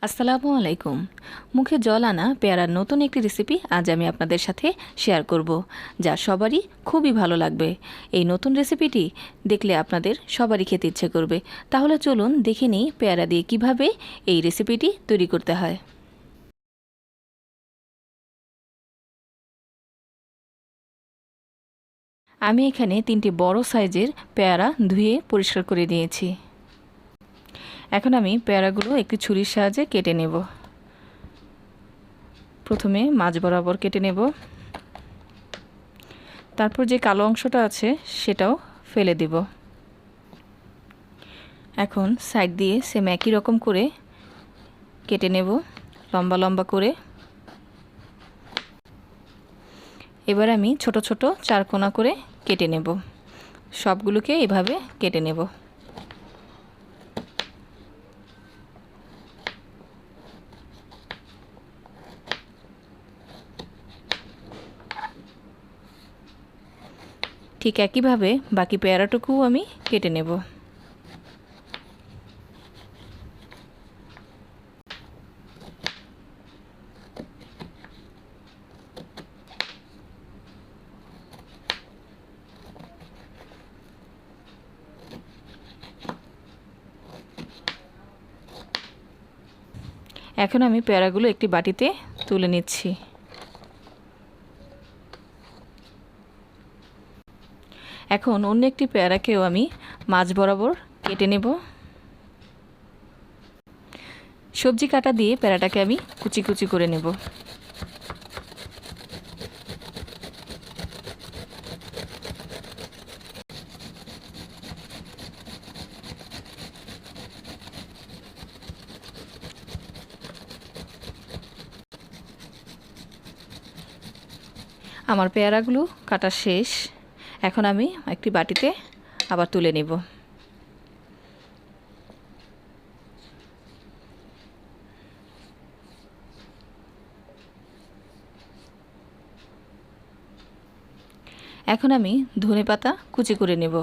আসসালামু আলাইকুম। মুখে জল আনা পেয়ারার নতুন একটি রেসিপি আজ আমি আপনাদের সাথে শেয়ার করব, যা সবারই খুবই ভালো লাগবে। এই নতুন রেসিপিটি দেখলে আপনাদের সবারই খেতে ইচ্ছে করবে। তাহলে চলুন দেখে নিই পেয়ারা দিয়ে কিভাবে এই রেসিপিটি তৈরি করতে হয়। আমি এখানে 3টি বড় সাইজের পেয়ারা ধুয়ে পরিষ্কার করে নিয়েছি। এখন আমি পেয়ারাগুলো একটি ছুরির সাহায্যে কেটে নেব। প্রথমে মাঝ বরাবর কেটে নেব, তারপর যে কালো অংশটা আছে সেটাও ফেলে দেব। এখন সাইড দিয়ে সেম একই রকম করে কেটে নেব, লম্বা লম্বা করে। এবার আমি ছোট ছোট 4 কোনা করে কেটে নেব। সবগুলোকে এভাবে কেটে নেব। ঠিক একইভাবে বাকি পেয়ারাটুকুও আমি কেটে নেব। এখন আমি পেয়ারাগুলো একটি বাটিতে তুলে নিচ্ছি। এখন অন্য একটি পেয়ারাকেও আমি মাঝ বরাবর কেটে নেব। সবজি কাটা দিয়ে পেয়ারাটাকে আমি কুচি কুচি করে নেব। আমার পেয়ারাগুলো কাটা শেষ। এখন আমি একটি বাটিতে আবার তুলে নেব। এখন আমি ধনেপাতা কুচি করে নেব।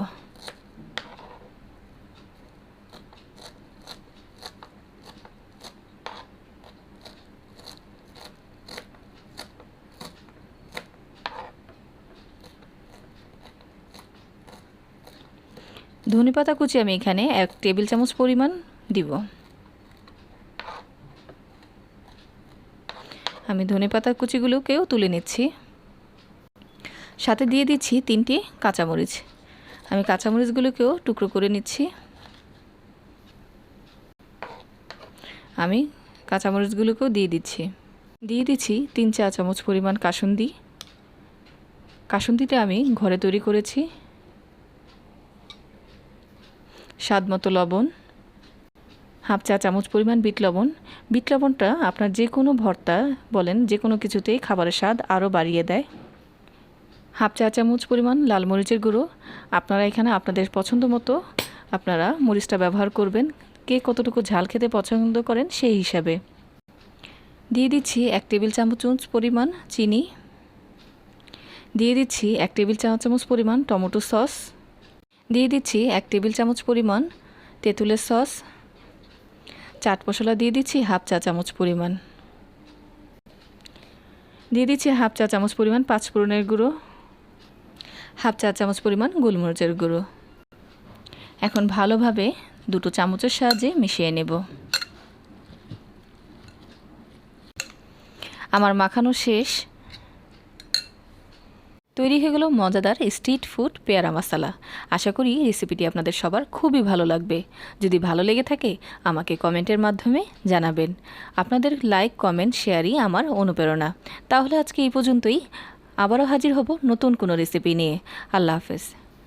ধনেপাতা কুচি আমি এখানে 1 টেবিল চামচ পরিমাণ দিব। আমি ধনেপাতা কুচিগুলোকেও তুলে নিচ্ছি। সাথে দিয়ে দিচ্ছি 3টি কাঁচামরিচ। আমি কাঁচামরিচগুলোকেও টুকরো করে নিচ্ছি। আমি কাঁচামরিচগুলোকেও দিয়ে দিচ্ছি 3 চা চামচ পরিমাণ কাসুন্দি। কাসুন্দিটা আমি ঘরে তৈরি করেছি। স্বাদ মতো লবণ, হাফ চা চামচ পরিমাণ বিট লবণ। বিট লবণটা আপনার যে কোনো ভর্তা বলেন যে কোনো কিছুতেই খাবারের স্বাদ আরও বাড়িয়ে দেয়। হাফ চা চামচ পরিমাণ লাল মরিচের গুঁড়ো। আপনারা এখানে আপনাদের পছন্দ মতো আপনারা মরিচটা ব্যবহার করবেন, কে কতটুকু ঝাল খেতে পছন্দ করেন সেই হিসাবে। দিয়ে দিচ্ছি 1 টেবিল চামচ পরিমাণ চিনি। দিয়ে দিচ্ছি 1 টেবিল চামচ পরিমাণ টমেটো সস। দিয়ে দিচ্ছি 1 টেবিল চামচ পরিমাণ তেঁতুলের সস। চাট মশলা দিয়ে দিচ্ছি হাফ চা চামচ পরিমাণ। দিয়ে দিচ্ছি হাফ চা চামচ পরিমাণ পাঁচফোড়নের গুঁড়ো, হাফ চা চামচ পরিমাণ গোলমরিচের গুঁড়ো। এখন ভালোভাবে 2 চামচের সাহায্যে মিশিয়ে নেব। আমার মাখানো শেষ। তৈরি হয়ে গেল মজাদার স্ট্রিট ফুড পেয়ারা মশলা। আশা করি রেসিপিটি আপনাদের সবার খুবই ভালো লাগবে। যদি ভালো লেগে থাকে আমাকে কমেন্টের মাধ্যমে জানাবেন। আপনাদের লাইক, কমেন্ট, শেয়ারই আমার অনুপ্রেরণা। তাহলে আজকে এই পর্যন্তই। আবারও হাজির হব নতুন কোনো রেসিপি নিয়ে। আল্লাহ হাফেজ।